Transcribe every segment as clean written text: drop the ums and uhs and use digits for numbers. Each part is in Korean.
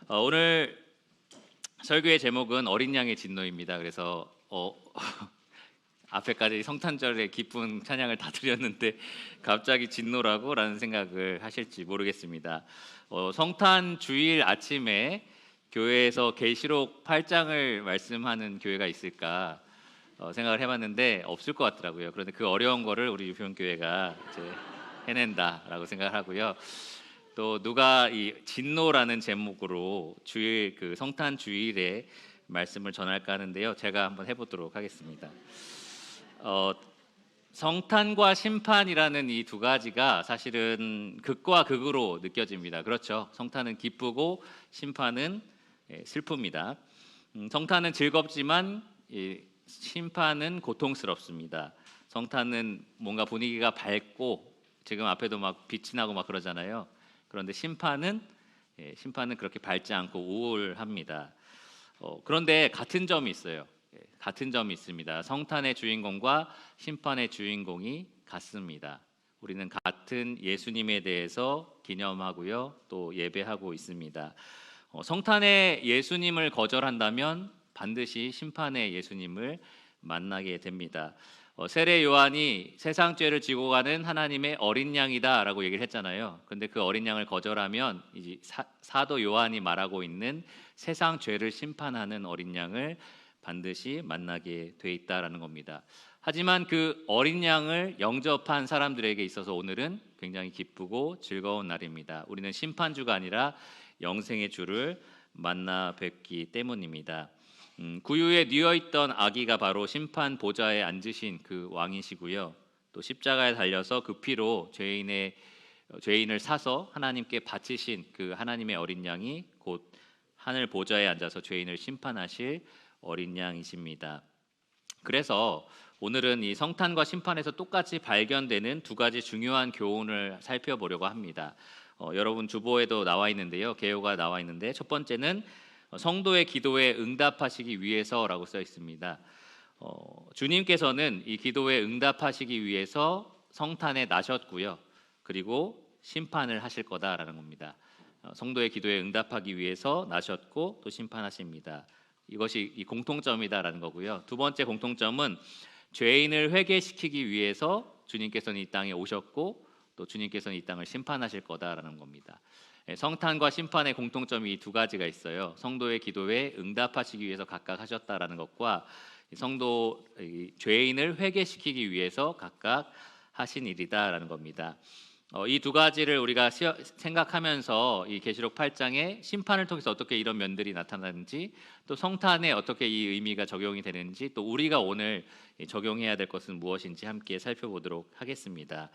오늘 설교의 제목은 어린 양의 진노입니다. 그래서 앞에까지 성탄절에 기쁜 찬양을 다 드렸는데 갑자기 진노라고 라는 생각을 하실지 모르겠습니다. 성탄 주일 아침에 교회에서 계시록 8장을 말씀하는 교회가 있을까 생각을 해봤는데 없을 것 같더라고요. 그런데 그 어려운 거를 우리 유평교회가 이제 해낸다라고 생각을 하고요. 또 누가 이 진노라는 제목으로 주일 그 성탄 주일에 말씀을 전할까 하는데요. 제가 한번 해보도록 하겠습니다. 성탄과 심판이라는 이 두 가지가 사실은 극과 극으로 느껴집니다. 그렇죠? 성탄은 기쁘고 심판은 슬픕니다. 성탄은 즐겁지만 심판은 고통스럽습니다. 성탄은 뭔가 분위기가 밝고 지금 앞에도 막 빛이 나고 막 그러잖아요. 그런데 심판은 그렇게 밝지 않고 우울합니다. 그런데 같은 점이 있어요. 같은 점이 있습니다. 성탄의 주인공과 심판의 주인공이 같습니다. 우리는 같은 예수님에 대해서 기념하고요, 또 예배하고 있습니다. 성탄의 예수님을 거절한다면 반드시 심판의 예수님을 만나게 됩니다. 세례 요한이 세상 죄를 지고 가는 하나님의 어린 양이다라고 얘기를 했잖아요. 근데 그 어린 양을 거절하면 이제 사도 요한이 말하고 있는 세상 죄를 심판하는 어린 양을 반드시 만나게 돼 있다라는 겁니다. 하지만 그 어린 양을 영접한 사람들에게 있어서 오늘은 굉장히 기쁘고 즐거운 날입니다. 우리는 심판주가 아니라 영생의 주를 만나 뵙기 때문입니다. 구유에 뉘어있던 아기가 바로 심판 보좌에 앉으신 그 왕이시고요. 또 십자가에 달려서 그 피로 죄인을 사서 하나님께 바치신 그 하나님의 어린 양이 곧 하늘 보좌에 앉아서 죄인을 심판하실 어린 양이십니다. 그래서 오늘은 이 성탄과 심판에서 똑같이 발견되는 두 가지 중요한 교훈을 살펴보려고 합니다. 여러분 주보에도 나와 있는데요. 개요가 나와 있는데 첫 번째는 성도의 기도에 응답하시기 위해서라고 써 있습니다. 주님께서는 이 기도에 응답하시기 위해서 성탄에 나셨고요. 그리고 심판을 하실 거다라는 겁니다. 성도의 기도에 응답하기 위해서 나셨고 또 심판하십니다. 이것이 이 공통점이다라는 거고요. 두 번째 공통점은 죄인을 회개시키기 위해서 주님께서는 이 땅에 오셨고 또 주님께서는 이 땅을 심판하실 거다라는 겁니다. 성탄과 심판의 공통점이 이 두 가지가 있어요. 성도의 기도에 응답하시기 위해서 각각 하셨다라는 것과 죄인을 회개시키기 위해서 각각 하신 일이다라는 겁니다. 이 두 가지를 우리가 생각하면서 이 계시록 8장의 심판을 통해서 어떻게 이런 면들이 나타나는지, 또 성탄에 어떻게 이 의미가 적용이 되는지, 또 우리가 오늘 적용해야 될 것은 무엇인지 함께 살펴보도록 하겠습니다.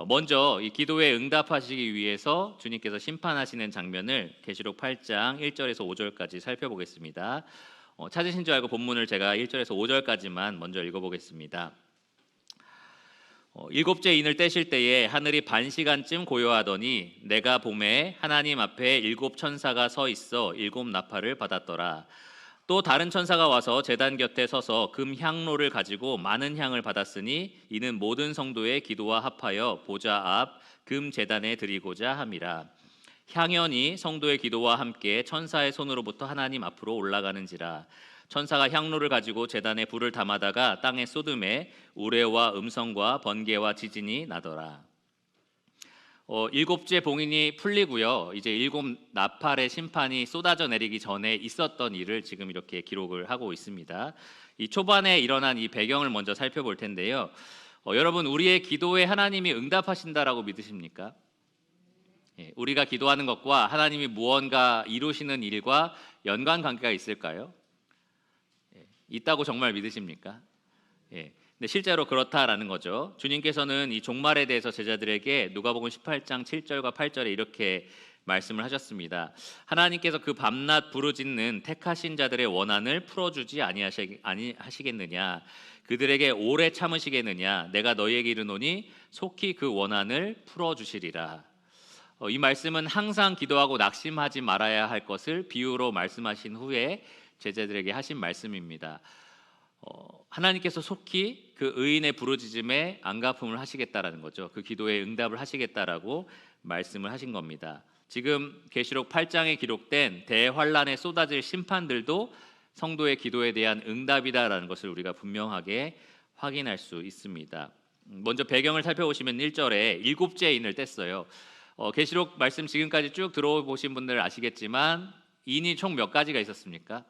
먼저 이 기도에 응답하시기 위해서 주님께서 심판하시는 장면을 계시록 8장 1절에서 5절까지 살펴보겠습니다. 찾으신 줄 알고 본문을 제가 1절에서 5절까지만 먼저 읽어보겠습니다. 일곱째 인을 떼실 때에 하늘이 반시간쯤 고요하더니 내가 보매 하나님 앞에 일곱 천사가 서 있어 일곱 나팔을 받았더라. 또 다른 천사가 와서 제단 곁에 서서 금 향로를 가지고 많은 향을 받았으니 이는 모든 성도의 기도와 합하여 보좌 앞 금 제단에 드리고자 함이라. 향연이 성도의 기도와 함께 천사의 손으로부터 하나님 앞으로 올라가는지라. 천사가 향로를 가지고 제단에 불을 담아다가 땅에 쏟음에 우레와 음성과 번개와 지진이 나더라. 일곱째 봉인이 풀리고요. 이제 일곱 나팔의 심판이 쏟아져 내리기 전에 있었던 일을 지금 이렇게 기록을 하고 있습니다. 이 초반에 일어난 이 배경을 먼저 살펴볼 텐데요. 여러분, 우리의 기도에 하나님이 응답하신다라고 믿으십니까? 우리가 기도하는 것과 하나님이 무언가 이루시는 일과 연관 관계가 있을까요? 있다고 정말 믿으십니까? 근데 실제로 그렇다라는 거죠. 주님께서는 이 종말에 대해서 제자들에게 누가복음 18장 7절과 8절에 이렇게 말씀을 하셨습니다. 하나님께서 그 밤낮 부르짖는 택하신 자들의 원한을 풀어주지 아니하시겠느냐? 그들에게 오래 참으시겠느냐? 내가 너희에게 이르노니 속히 그 원한을 풀어주시리라. 이 말씀은 항상 기도하고 낙심하지 말아야 할 것을 비유로 말씀하신 후에 제자들에게 하신 말씀입니다. 하나님께서 속히 그 의인의 부르짖음에 안갚음을 하시겠다라는 거죠. 그 기도에 응답을 하시겠다라고 말씀을 하신 겁니다. 지금 계시록 8장에 기록된 대환란에 쏟아질 심판들도 성도의 기도에 대한 응답이다라는 것을 우리가 분명하게 확인할 수 있습니다. 먼저 배경을 살펴보시면 1절에 일곱째 인을 뗐어요. 계시록 말씀 지금까지 쭉 들어보신 분들 아시겠지만 인이 총 몇 가지가 있었습니까?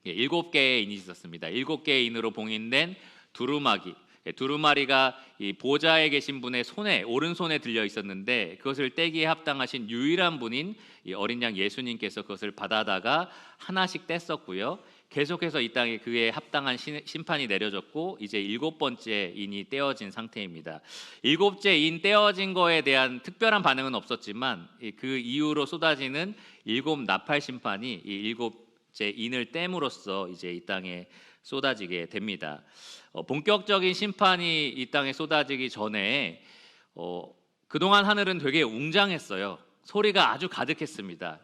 7개의 인이 있었습니다. 7개의 인으로 봉인된 두루마기. 두루마리가 이 보좌에 계신 분의 손에, 오른손에 들려 있었는데 그것을 떼기에 합당하신 유일한 분인 이 어린 양 예수님께서 그것을 받아다가 하나씩 뗐었고요. 계속해서 이 땅에 그에 합당한 심판이 내려졌고 이제 7번째 인이 떼어진 상태입니다. 7째 인 떼어진 거에 대한 특별한 반응은 없었지만 그 이후로 쏟아지는 7 나팔 심판이 이 7째 인을 떼므로써 이제 이 땅에 쏟아지게 됩니다. 본격적인 심판이 이 땅에 쏟아지기 전에 그동안 하늘은 되게 웅장했어요. 소리가 아주 가득했습니다.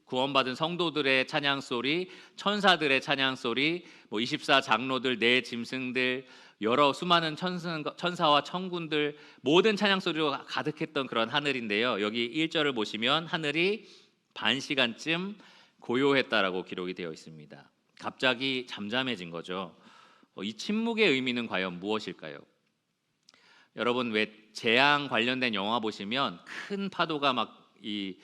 구원받은 성도들의 찬양 소리, 천사들의 찬양 소리, 24 장로들, 네 짐승들, 여러 수많은 천사와 천군들 모든 찬양 소리가 가득했던 그런 하늘인데요. 여기 1절을 보시면 하늘이 반 시간쯤 고요했다라고 기록이 되어 있습니다. 갑자기 잠잠해진 거죠. 이 침묵의 의미는 과연 무엇일까요? 여러분 왜 재앙 관련된 영화 보시면 큰 파도가 막 이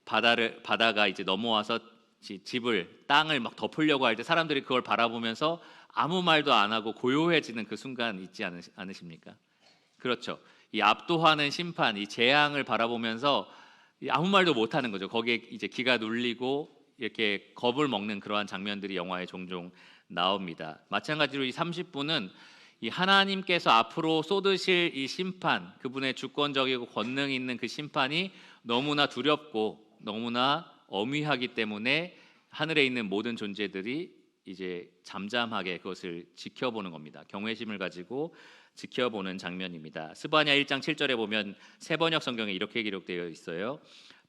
바다가 이제 넘어와서 집을 땅을 막 덮으려고 할 때 사람들이 그걸 바라보면서 아무 말도 안 하고 고요해지는 그 순간 있지 않으십니까? 그렇죠. 이 압도하는 심판, 이 재앙을 바라보면서 아무 말도 못 하는 거죠. 거기에 이제 기가 눌리고 이렇게 겁을 먹는 그러한 장면들이 영화에 종종 나옵니다. 마찬가지로 이 30분은 이 하나님께서 앞으로 쏟으실 이 심판, 그분의 주권적이고 권능 있는 그 심판이 너무나 두렵고 너무나 엄위하기 때문에 하늘에 있는 모든 존재들이 이제 잠잠하게 그것을 지켜보는 겁니다. 경외심을 가지고 지켜보는 장면입니다. 스바냐 1장 7절에 보면 세번역 성경에 이렇게 기록되어 있어요.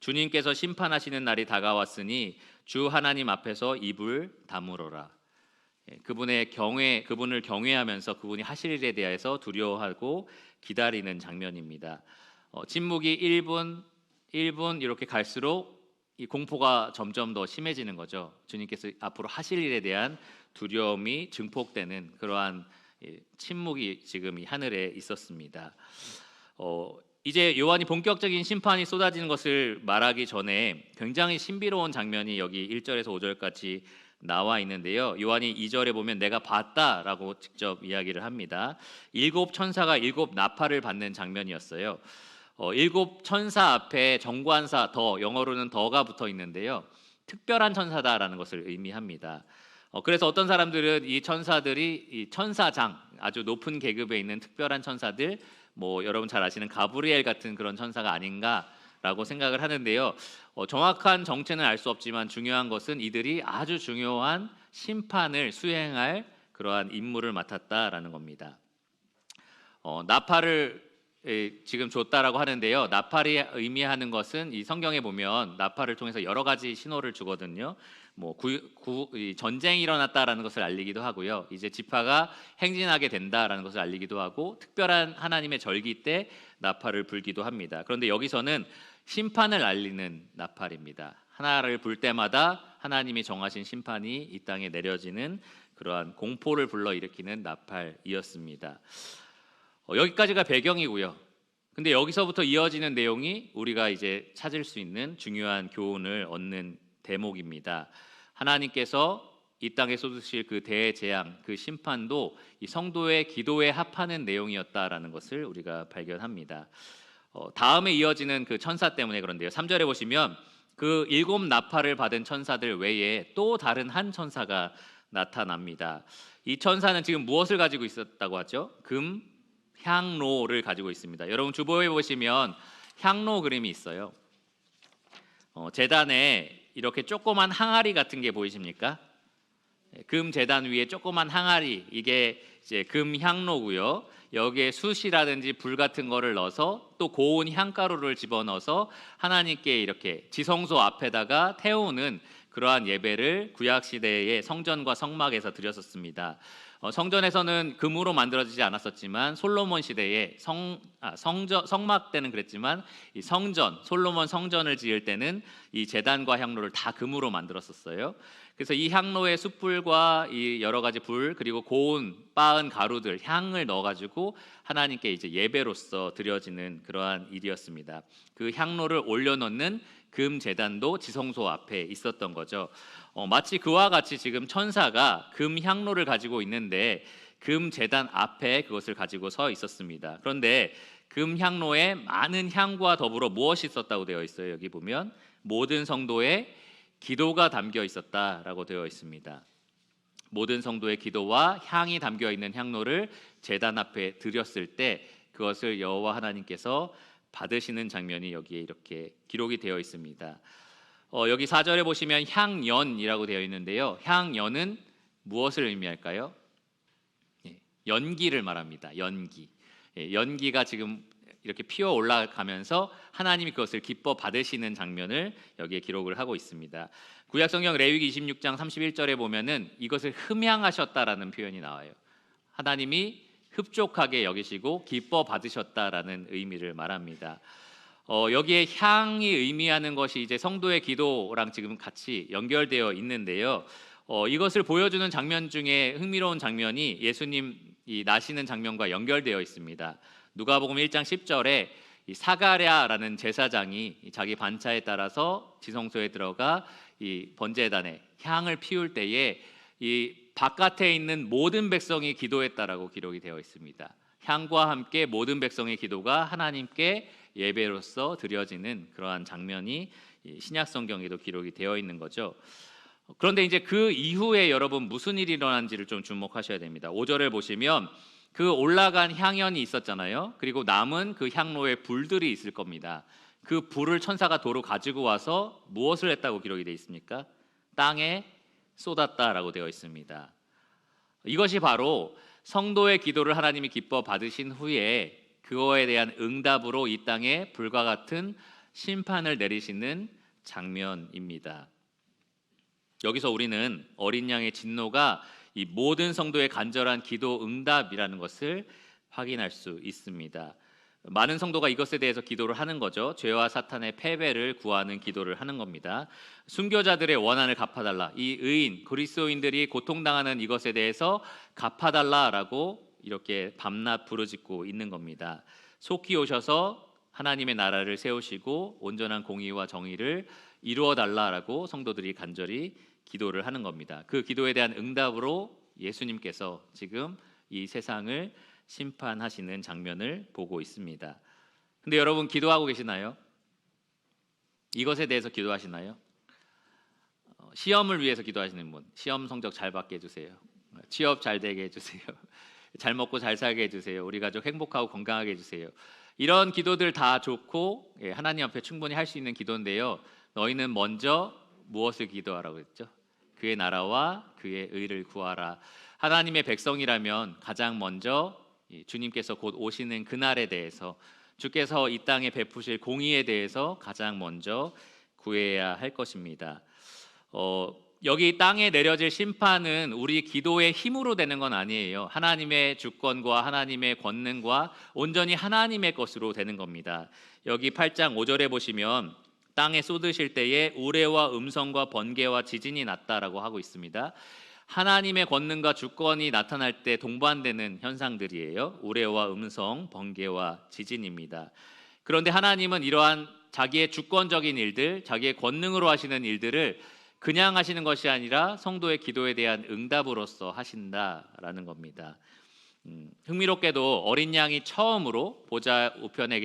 주님께서 심판하시는 날이 다가왔으니 주 하나님 앞에서 입을 다물어라. 그분을 경외하면서 그분이 하실 일에 대해서 두려워하고 기다리는 장면입니다. 침묵이 1분 이렇게 갈수록 이 공포가 점점 더 심해지는 거죠. 주님께서 앞으로 하실 일에 대한 두려움이 증폭되는 그러한 침묵이 지금 이 하늘에 있었습니다. 이제 요한이 본격적인 심판이 쏟아지는 것을 말하기 전에 굉장히 신비로운 장면이 여기 1절에서 5절까지 나와 있는데요. 요한이 2절에 보면 내가 봤다라고 직접 이야기를 합니다. 7 천사가 7 나팔을 받는 장면이었어요. 7 천사 앞에 정관사 더, 영어로는 더가 붙어 있는데요. 특별한 천사다라는 것을 의미합니다. 그래서 어떤 사람들은 이 천사들이 이 천사장, 아주 높은 계급에 있는 특별한 천사들, 여러분 잘 아시는 가브리엘 같은 그런 천사가 아닌가라고 생각을 하는데요. 정확한 정체는 알 수 없지만 중요한 것은 이들이 아주 중요한 심판을 수행할 그러한 임무를 맡았다라는 겁니다. 나팔을 지금 줬다라고 하는데요. 나팔이 의미하는 것은 이 성경에 보면 나팔을 통해서 여러 가지 신호를 주거든요. 전쟁이 일어났다라는 것을 알리기도 하고요. 이제 지파가 행진하게 된다라는 것을 알리기도 하고 특별한 하나님의 절기 때 나팔을 불기도 합니다. 그런데 여기서는 심판을 알리는 나팔입니다. 하나를 불 때마다 하나님이 정하신 심판이 이 땅에 내려지는 그러한 공포를 불러일으키는 나팔이었습니다. 여기까지가 배경이고요. 근데 여기서부터 이어지는 내용이 우리가 이제 찾을 수 있는 중요한 교훈을 얻는 대목입니다. 하나님께서 이 땅에 쏟으실 그 대재앙, 그 심판도 이 성도의 기도에 합하는 내용이었다라는 것을 우리가 발견합니다. 다음에 이어지는 그 천사 때문에 그런데요. 3절에 보시면 그 7 나팔을 받은 천사들 외에 또 다른 한 천사가 나타납니다. 이 천사는 지금 무엇을 가지고 있었다고 하죠? 금, 향로를 가지고 있습니다. 여러분 주보에 보시면 향로 그림이 있어요. 제단에 이렇게 조그만 항아리 같은 게 보이십니까? 금 제단 위에 조그만 항아리, 이게 이제 금 향로고요. 여기에 숯이라든지 불 같은 거를 넣어서 또 고운 향가루를 집어넣어서 하나님께 이렇게 지성소 앞에다가 태우는 그러한 예배를 구약 시대의 성전과 성막에서 드렸었습니다. 성전에서는 금으로 만들어지지 않았었지만 솔로몬 시대에 성막 때는 그랬지만 이 성전, 솔로몬 성전을 지을 때는 이 제단과 향로를 다 금으로 만들었었어요. 그래서 이 향로에 숯불과 이 여러 가지 불 그리고 고운 빻은 가루들 향을 넣어가지고 하나님께 이제 예배로서 드려지는 그러한 일이었습니다. 그 향로를 올려놓는 금 제단도 지성소 앞에 있었던 거죠. 마치 그와 같이 지금 천사가 금 향로를 가지고 있는데 금 제단 앞에 그것을 가지고 서 있었습니다. 그런데 금 향로에 많은 향과 더불어 무엇이 있었다고 되어 있어요? 여기 보면 모든 성도의 기도가 담겨 있었다라고 되어 있습니다. 모든 성도의 기도와 향이 담겨 있는 향로를 제단 앞에 드렸을 때 그것을 여호와 하나님께서 받으시는 장면이 여기에 이렇게 기록이 되어 있습니다. 여기 4절에 보시면 향연이라고 되어 있는데요. 향연은 무엇을 의미할까요? 연기를 말합니다. 연기. 연기가 지금 이렇게 피어 올라가면서 하나님이 그것을 기뻐 받으시는 장면을 여기에 기록을 하고 있습니다. 구약성경 레위기 26장 31절에 보면은 이것을 흠향하셨다라는 표현이 나와요. 하나님이 흡족하게 여기시고 기뻐 받으셨다라는 의미를 말합니다. 여기에 향이 의미하는 것이 이제 성도의 기도랑 지금 같이 연결되어 있는데요. 이것을 보여주는 장면 중에 흥미로운 장면이 예수님 이 나시는 장면과 연결되어 있습니다. 누가복음 1장 10절에 이 사가랴라는 제사장이 자기 반차에 따라서 지성소에 들어가 이 번제단에 향을 피울 때에 이 바깥에 있는 모든 백성이 기도했다라고 기록이 되어 있습니다. 향과 함께 모든 백성의 기도가 하나님께 예배로서 드려지는 그러한 장면이 신약 성경에도 기록이 되어 있는 거죠. 그런데 이제 그 이후에 여러분 무슨 일이 일어난지를 좀 주목하셔야 됩니다. 5절을 보시면 그 올라간 향연이 있었잖아요. 그리고 남은 그 향로에 불들이 있을 겁니다. 그 불을 천사가 도로 가지고 와서 무엇을 했다고 기록이 되어 있습니까? 땅에 쏟았다라고 되어 있습니다. 이것이 바로 성도의 기도를 하나님이 기뻐 받으신 후에 그거에 대한 응답으로 이 땅에 불과 같은 심판을 내리시는 장면입니다. 여기서 우리는 어린 양의 진노가 이 모든 성도의 간절한 기도 응답이라는 것을 확인할 수 있습니다. 많은 성도가 이것에 대해서 기도를 하는 거죠. 죄와 사탄의 패배를 구하는 기도를 하는 겁니다. 순교자들의 원한을 갚아달라. 이 의인 그리스도인들이 고통당하는 이것에 대해서 갚아달라라고 이렇게 밤낮 부르짖고 있는 겁니다. 속히 오셔서 하나님의 나라를 세우시고 온전한 공의와 정의를 이루어 달라라고 성도들이 간절히 기도를 하는 겁니다. 그 기도에 대한 응답으로 예수님께서 지금 이 세상을 심판하시는 장면을 보고 있습니다. 근데 여러분 기도하고 계시나요? 이것에 대해서 기도하시나요? 시험을 위해서 기도하시는 분, 시험 성적 잘 받게 해주세요. 취업 잘 되게 해주세요. 잘 먹고 잘 살게 해주세요. 우리 가족 행복하고 건강하게 해주세요. 이런 기도들 다 좋고 하나님 앞에 충분히 할 수 있는 기도인데요. 너희는 먼저 무엇을 기도하라고 했죠? 그의 나라와 그의 의를 구하라. 하나님의 백성이라면 가장 먼저 주님께서 곧 오시는 그날에 대해서 주께서 이 땅에 베푸실 공의에 대해서 가장 먼저 구해야 할 것입니다. 여기 땅에 내려질 심판은 우리 기도의 힘으로 되는 건 아니에요. 하나님의 주권과 하나님의 권능과 온전히 하나님의 것으로 되는 겁니다. 여기 8장 5절에 보시면 땅에 쏟으실 때에 우레와 음성과 번개와 지진이 났다라고 하고 있습니다. 하나님의 권능과 주권이 나타날 때 동반되는 현상들이에요. 우레와 음성, 번개와 지진입니다. 그런데 하나님은 이러한 자기의 주권적인 일들, 자기의 권능으로 하시는 일들을 그냥 하시는 것이 아니라 성도의 기도에 대한 응답으로서 하신다라는 겁니다. 흥미롭게도 어린 양이 처음으로 보좌 우편에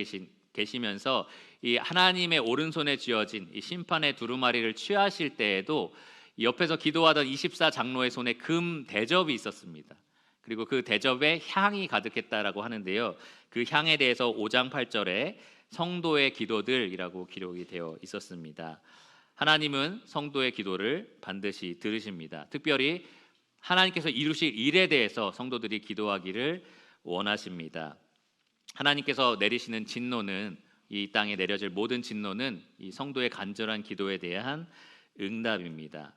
계시면서 이 하나님의 오른손에 쥐어진 이 심판의 두루마리를 취하실 때에도 옆에서 기도하던 24장로의 손에 금 대접이 있었습니다. 그리고 그 대접에 향이 가득했다라고 하는데요. 그 향에 대해서 5장 8절에 성도의 기도들이라고 기록이 되어 있었습니다. 하나님은 성도의 기도를 반드시 들으십니다. 특별히 하나님께서 이루실 일에 대해서 성도들이 기도하기를 원하십니다. 하나님께서 내리시는 진노는 이 땅에 내려질 모든 진노는 이 성도의 간절한 기도에 대한 응답입니다.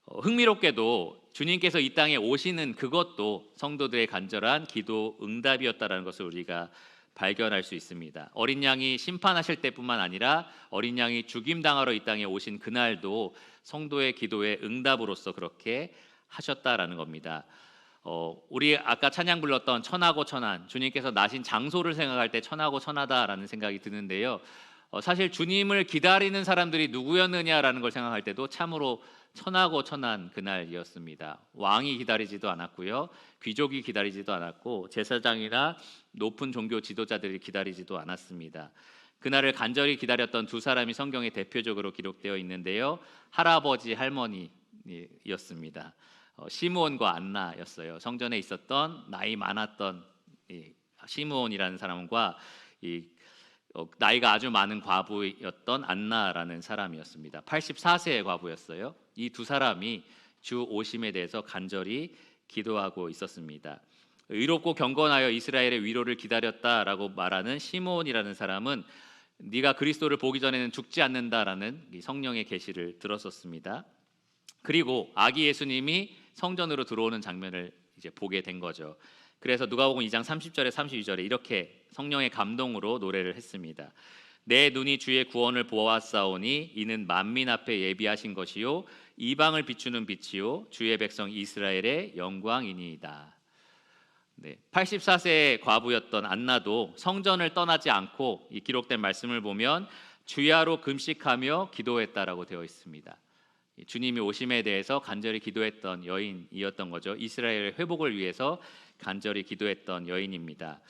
흥미롭게도 주님께서 이 땅에 오시는 그것도 성도들의 간절한 기도 응답이었다라는 것을 우리가 발견할 수 있습니다. 어린 양이 심판하실 때뿐만 아니라 어린 양이 죽임당하러 이 땅에 오신 그날도 성도의 기도의 응답으로서 그렇게 하셨다라는 겁니다. 우리 아까 찬양 불렀던 천하고 천한, 주님께서 나신 장소를 생각할 때 천하고 천하다라는 생각이 드는데요. 사실 주님을 기다리는 사람들이 누구였느냐라는 걸 생각할 때도 참으로 천하고 천한 그날이었습니다. 왕이 기다리지도 않았고요, 귀족이 기다리지도 않았고, 제사장이나 높은 종교 지도자들이 기다리지도 않았습니다. 그날을 간절히 기다렸던 두 사람이 성경에 대표적으로 기록되어 있는데요, 할아버지 할머니였습니다. 시므온과 안나였어요. 성전에 있었던 나이 많았던 시므온이라는 사람과 나이가 아주 많은 과부였던 안나라는 사람이었습니다. 84세의 과부였어요. 이 두 사람이 주 오심에 대해서 간절히 기도하고 있었습니다. 의롭고 경건하여 이스라엘의 위로를 기다렸다라고 말하는 시므온이라는 사람은 네가 그리스도를 보기 전에는 죽지 않는다라는 성령의 계시를 들었었습니다. 그리고 아기 예수님이 성전으로 들어오는 장면을 이제 보게 된 거죠. 그래서 누가복음 2장 30절에 32절에 이렇게 성령의 감동으로 노래를 했습니다. 내 눈이 주의 구원을 보았사오니 이는 만민 앞에 예비하신 것이요 이방을 비추는 빛이요 주의 백성 이스라엘의 영광이니이다. 84세의 과부였던 안나도 성전을 떠나지 않고 이 기록된 말씀을 보면 주야로 금식하며 기도했다라고 되어 있습니다. 주님이 오심에 대해서 간절히 기도했던 여인이었던 거죠. 이스라엘의 회복을 위해서 간절히 기도했던 여인입니다.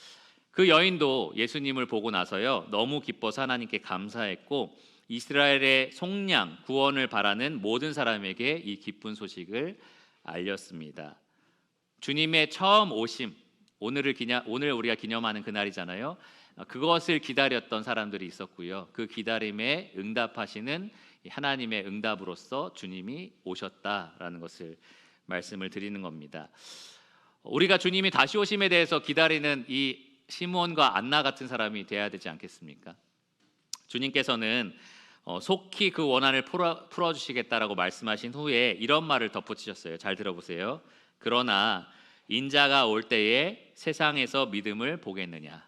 그 여인도 예수님을 보고 나서요, 너무 기뻐서 하나님께 감사했고 이스라엘의 속량 구원을 바라는 모든 사람에게 이 기쁜 소식을 알렸습니다. 주님의 처음 오심, 오늘 우리가 기념하는 그날이잖아요. 그것을 기다렸던 사람들이 있었고요, 그 기다림에 응답하시는 하나님의 응답으로서 주님이 오셨다라는 것을 말씀을 드리는 겁니다. 우리가 주님이 다시 오심에 대해서 기다리는 이 시므온과 안나 같은 사람이 돼야 되지 않겠습니까? 주님께서는 속히 그 원한을 풀어주시겠다라고 말씀하신 후에 이런 말을 덧붙이셨어요. 잘 들어보세요. 그러나 인자가 올 때에 세상에서 믿음을 보겠느냐.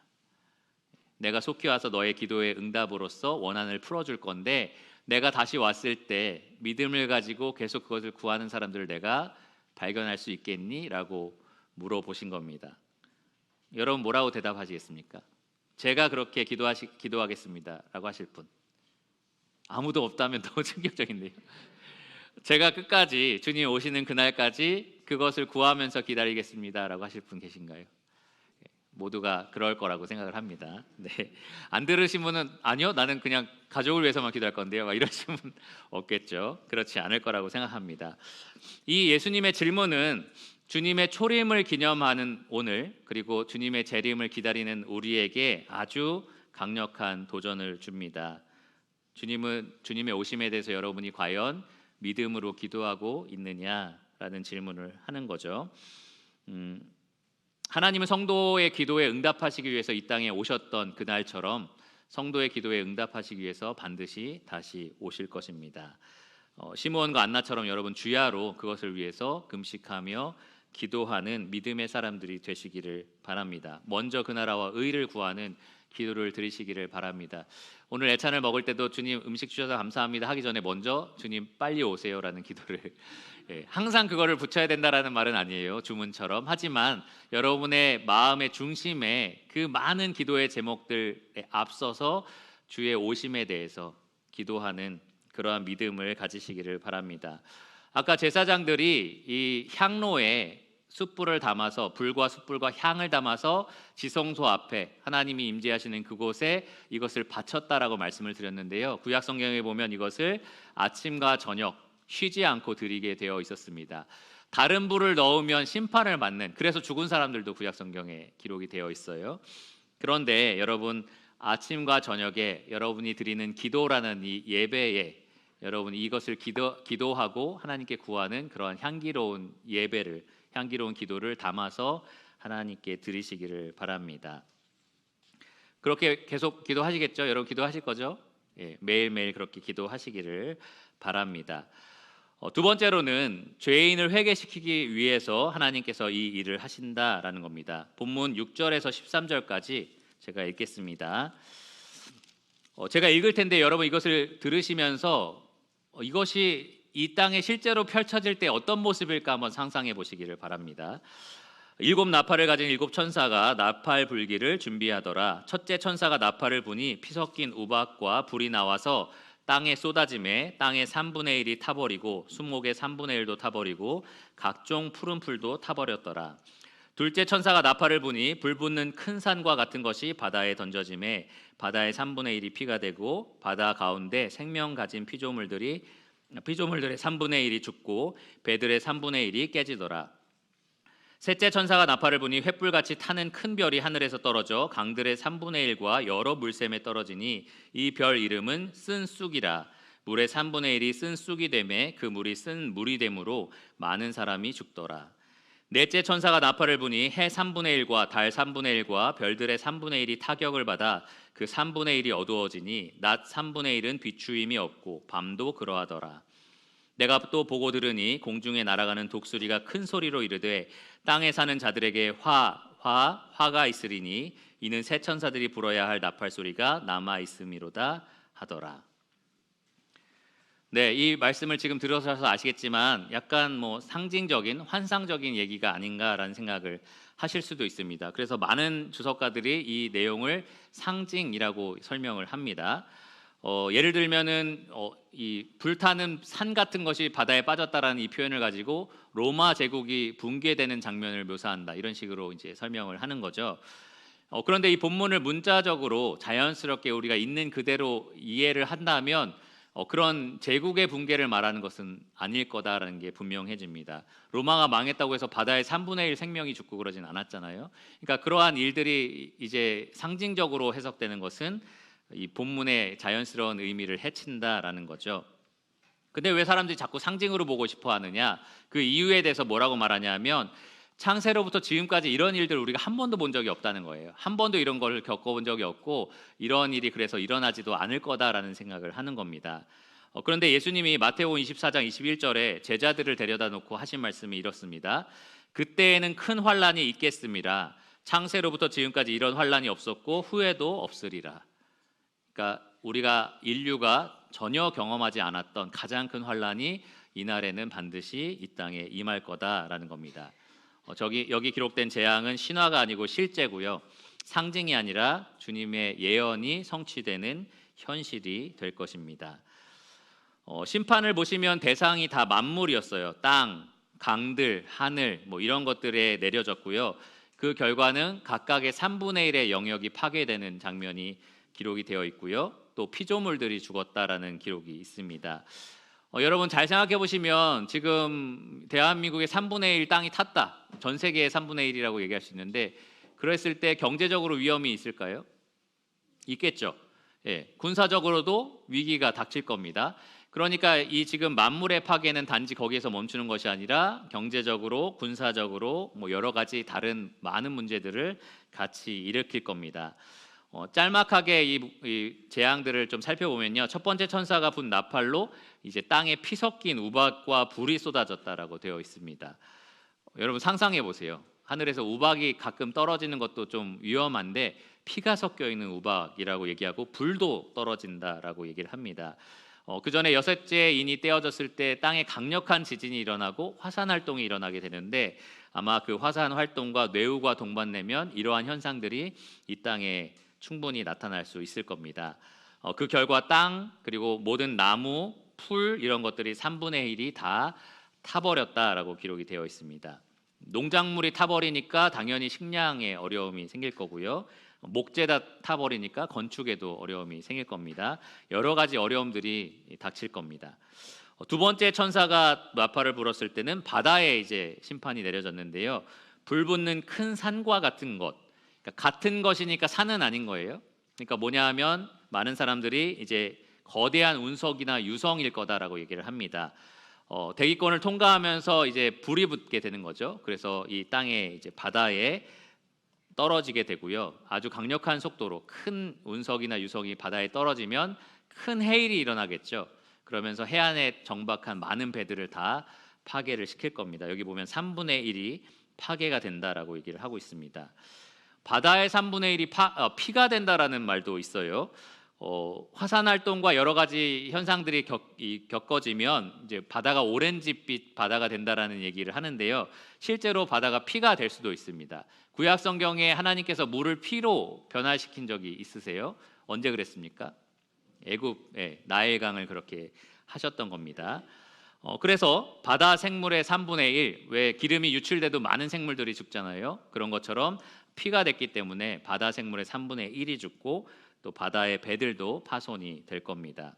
내가 속히 와서 너의 기도의 응답으로서 원한을 풀어줄 건데 내가 다시 왔을 때 믿음을 가지고 계속 그것을 구하는 사람들을 내가 발견할 수 있겠니? 라고 물어보신 겁니다. 여러분 뭐라고 대답하시겠습니까? 제가 그렇게 기도하겠습니다 라고 하실 분 아무도 없다면 너무 충격적인데요. 제가 끝까지 주님 오시는 그날까지 그것을 구하면서 기다리겠습니다 라고 하실 분 계신가요? 모두가 그럴 거라고 생각을 합니다. 네. 안 들으신 분은 아니요, 나는 그냥 가족을 위해서만 기도할 건데요, 막 이러신 분 없겠죠. 그렇지 않을 거라고 생각합니다. 이 예수님의 질문은 주님의 초림을 기념하는 오늘, 그리고 주님의 재림을 기다리는 우리에게 아주 강력한 도전을 줍니다. 주님의 오심에 대해서 여러분이 과연 믿음으로 기도하고 있느냐라는 질문을 하는 거죠. 하나님은 성도의 기도에 응답하시기 위해서 이 땅에 오셨던 그날처럼 성도의 기도에 응답하시기 위해서 반드시 다시 오실 것입니다. 시므온과 안나처럼 여러분 주야로 그것을 위해서 금식하며 기도하는 믿음의 사람들이 되시기를 바랍니다. 먼저 그 나라와 의를 구하는 기도를 드리시기를 바랍니다. 오늘 애찬을 먹을 때도 주님 음식 주셔서 감사합니다 하기 전에 먼저 주님 빨리 오세요라는 기도를 항상 그거를 붙여야 된다라는 말은 아니에요, 주문처럼. 하지만 여러분의 마음의 중심에 그 많은 기도의 제목들에 앞서서 주의 오심에 대해서 기도하는 그러한 믿음을 가지시기를 바랍니다. 아까 제사장들이 이 향로에 숯불을 담아서 불과 숯불과 향을 담아서 지성소 앞에 하나님이 임재하시는 그곳에 이것을 바쳤다라고 말씀을 드렸는데요, 구약 성경에 보면 이것을 아침과 저녁 쉬지 않고 드리게 되어 있었습니다. 다른 불을 넣으면 심판을 받는, 그래서 죽은 사람들도 구약 성경에 기록이 되어 있어요. 그런데 여러분 아침과 저녁에 여러분이 드리는 기도라는 이 예배에 여러분이 이것을 기도하고 하나님께 구하는 그러한 향기로운 예배를, 향기로운 기도를 담아서 하나님께 드리시기를 바랍니다. 그렇게 계속 기도하시겠죠? 여러분 기도하실 거죠? 매일매일 그렇게 기도하시기를 바랍니다. 두 번째로는 죄인을 회개시키기 위해서 하나님께서 이 일을 하신다라는 겁니다. 본문 6절에서 13절까지 제가 읽겠습니다. 제가 읽을 텐데 여러분 이것을 들으시면서 이것이 이 땅에 실제로 펼쳐질 때 어떤 모습일까 한번 상상해 보시기를 바랍니다. 7나팔을 가진 7천사가 나팔 불기를 준비하더라. 첫째 천사가 나팔을 부니 피 섞인 우박과 불이 나와서 땅에 쏟아짐에 땅의 3분의 1이 타버리고 수목의 3분의 1도 타버리고 각종 푸른 풀도 타버렸더라. 둘째 천사가 나팔을 부니 불 붙는 큰 산과 같은 것이 바다에 던져짐에 바다의 3분의 1이 피가 되고 바다 가운데 생명 가진 피조물들의 3분의 1이 죽고 배들의 3분의 1이 깨지더라. 셋째 천사가 나팔을 부니 횃불같이 타는 큰 별이 하늘에서 떨어져 강들의 3분의 1과 여러 물샘에 떨어지니 이 별 이름은 쓴 쑥이라. 물의 3분의 1이 쓴 쑥이 되매 그 물이 쓴 물이 되므로 많은 사람이 죽더라. 넷째 천사가 나팔을 부니 해 3분의 1과 달 3분의 1과 별들의 3분의 1이 타격을 받아 그 3분의 1이 어두워지니 낮 3분의 1은 비추임이 없고 밤도 그러하더라. 내가 또 보고 들으니 공중에 날아가는 독수리가 큰 소리로 이르되 땅에 사는 자들에게 화가 있으리니 이는 새 천사들이 불어야 할 나팔 소리가 남아 있음이로다 하더라. 네, 이 말씀을 지금 들으셔서 아시겠지만 약간 상징적인 환상적인 얘기가 아닌가라는 생각을 하실 수도 있습니다. 그래서 많은 주석가들이 이 내용을 상징이라고 설명을 합니다. 예를 들면은 이 불타는 산 같은 것이 바다에 빠졌다라는 이 표현을 가지고 로마 제국이 붕괴되는 장면을 묘사한다 이런 식으로 이제 설명을 하는 거죠. 그런데 이 본문을 문자적으로 자연스럽게 우리가 있는 그대로 이해를 한다면 그런 제국의 붕괴를 말하는 것은 아닐 거다라는 게 분명해집니다. 로마가 망했다고 해서 바다의 3분의 1 생명이 죽고 그러진 않았잖아요. 그러니까 그러한 일들이 이제 상징적으로 해석되는 것은 이 본문의 자연스러운 의미를 해친다라는 거죠. 근데 왜 사람들이 자꾸 상징으로 보고 싶어 하느냐? 그 이유에 대해서 뭐라고 말하냐면 창세로부터 지금까지 이런 일들 우리가 한 번도 본 적이 없다는 거예요. 한 번도 이런 걸 겪어본 적이 없고 이런 일이 그래서 일어나지도 않을 거다라는 생각을 하는 겁니다. 그런데 예수님이 마태복음 24장 21절에 제자들을 데려다 놓고 하신 말씀이 이렇습니다. 그때에는 큰 환란이 있겠습니다. 창세로부터 지금까지 이런 환란이 없었고 후에도 없으리라. 그러니까 우리가 인류가 전혀 경험하지 않았던 가장 큰 환란이 이날에는 반드시 이 땅에 임할 거다라는 겁니다. 여기 기록된 재앙은 신화가 아니고 실제고요. 상징이 아니라 주님의 예언이 성취되는 현실이 될 것입니다. 심판을 보시면 대상이 다 만물이었어요. 땅, 강들, 하늘 이런 것들에 내려졌고요. 그 결과는 각각의 3분의 1의 영역이 파괴되는 장면이 기록이 되어 있고요. 또 피조물들이 죽었다라는 기록이 있습니다. 여러분 잘 생각해 보시면 지금 대한민국의 3분의 1 땅이 탔다. 전 세계의 3분의 1이라고 얘기할 수 있는데 그랬을 때 경제적으로 위험이 있을까요? 있겠죠. 예, 군사적으로도 위기가 닥칠 겁니다. 그러니까 이 지금 만물의 파괴는 단지 거기에서 멈추는 것이 아니라 경제적으로, 군사적으로 여러 가지 다른 많은 문제들을 같이 일으킬 겁니다. 짤막하게 이 재앙들을 좀 살펴보면요. 첫 번째 천사가 분 나팔로 이제 땅에 피 섞인 우박과 불이 쏟아졌다라고 되어 있습니다. 여러분 상상해 보세요. 하늘에서 우박이 가끔 떨어지는 것도 좀 위험한데 피가 섞여 있는 우박이라고 얘기하고 불도 떨어진다라고 얘기를 합니다. 그 전에 여섯째 인이 떼어졌을 때 땅에 강력한 지진이 일어나고 화산 활동이 일어나게 되는데 아마 그 화산 활동과 뇌우가 동반되면 이러한 현상들이 이 땅에 충분히 나타날 수 있을 겁니다. 그 결과 땅 그리고 모든 나무, 풀 이런 것들이 3분의 1이 다 타버렸다라고 기록이 되어 있습니다. 농작물이 타버리니까 당연히 식량에 어려움이 생길 거고요. 목재다 타버리니까 건축에도 어려움이 생길 겁니다. 여러 가지 어려움들이 닥칠 겁니다. 두 번째 천사가 나팔을 불었을 때는 바다에 이제 심판이 내려졌는데요. 불 붙는 큰 산과 같은 것, 그러니까 같은 것이니까 산은 아닌 거예요. 그러니까 뭐냐 하면 많은 사람들이 이제 거대한 운석이나 유성일 거다라고 얘기를 합니다. 대기권을 통과하면서 이제 불이 붙게 되는 거죠. 그래서 이 땅에 이제 바다에 떨어지게 되고요. 아주 강력한 속도로 큰 운석이나 유성이 바다에 떨어지면 큰 해일이 일어나겠죠. 그러면서 해안에 정박한 많은 배들을 다 파괴를 시킬 겁니다. 여기 보면 3분의 1이 파괴가 된다라고 얘기를 하고 있습니다. 바다의 3분의 1이 피가 된다라는 말도 있어요. 화산 활동과 여러 가지 현상들이 겪어지면 이제 바다가 오렌지빛 바다가 된다라는 얘기를 하는데요. 실제로 바다가 피가 될 수도 있습니다. 구약 성경에 하나님께서 물을 피로 변화시킨 적이 있으세요? 언제 그랬습니까? 애굽의 나일강을 그렇게 하셨던 겁니다. 그래서 바다 생물의 3분의 1, 왜 기름이 유출돼도 많은 생물들이 죽잖아요. 그런 것처럼 피가 됐기 때문에 바다 생물의 3분의 1이 죽고 또 바다의 배들도 파손이 될 겁니다.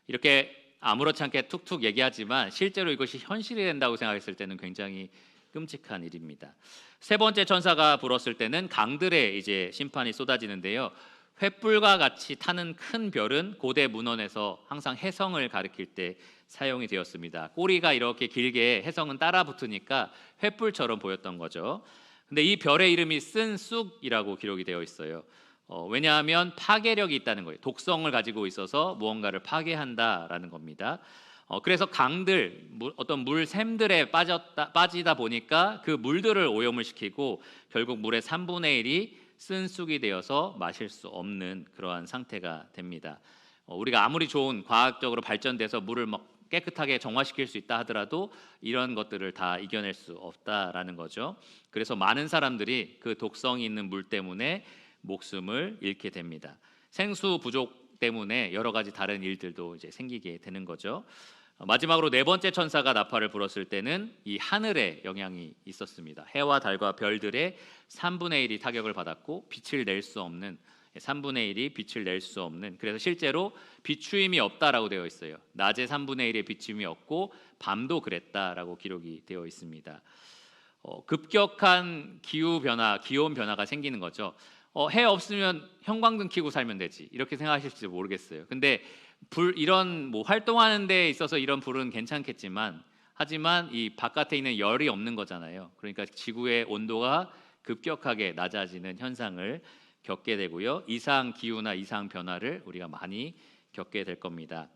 이렇게 아무렇지 않게 툭툭 얘기하지만 실제로 이것이 현실이 된다고 생각했을 때는 굉장히 끔찍한 일입니다. 세 번째 천사가 불었을 때는 강들에 이제 심판이 쏟아지는데요. 횃불과 같이 타는 큰 별은 고대 문헌에서 항상 혜성을 가리킬 때 사용이 되었습니다. 꼬리가 이렇게 길게 혜성은 따라 붙으니까 횃불처럼 보였던 거죠. 근데 이 별의 이름이 쓴쑥이라고 기록이 되어 있어요. 왜냐하면 파괴력이 있다는 거예요. 독성을 가지고 있어서 무언가를 파괴한다라는 겁니다. 그래서 강들, 어떤 물샘들에 빠지다 보니까 그 물들을 오염을 시키고 결국 물의 3분의 1이 쓴쑥이 되어서 마실 수 없는 그러한 상태가 됩니다. 우리가 아무리 좋은 과학적으로 발전돼서 물을 깨끗하게 정화시킬 수 있다 하더라도 이런 것들을 다 이겨낼 수 없다라는 거죠. 그래서 많은 사람들이 그 독성이 있는 물 때문에 목숨을 잃게 됩니다. 생수 부족 때문에 여러 가지 다른 일들도 이제 생기게 되는 거죠. 마지막으로 네 번째 천사가 나팔을 불었을 때는 이 하늘에 영향이 있었습니다. 해와 달과 별들의 3분의 1이 타격을 받았고 빛을 낼 수 없는 3분의 1이 빛을 낼 수 없는, 그래서 실제로 비추임이 없다라고 되어 있어요. 낮에 3분의 1의 비추임이 없고 밤도 그랬다라고 기록이 되어 있습니다. 급격한 기후 변화, 기온 변화가 생기는 거죠. 해 없으면 형광등 켜고 살면 되지, 이렇게 생각하실지 모르겠어요. 근데 이런 활동하는 데 있어서 이런 불은 괜찮겠지만, 하지만 이 바깥에 있는 열이 없는 거잖아요. 그러니까 지구의 온도가 급격하게 낮아지는 현상을 겪게 되고요. 이상 기후나 이상 변화를 우리가 많이 겪게 될 겁니다.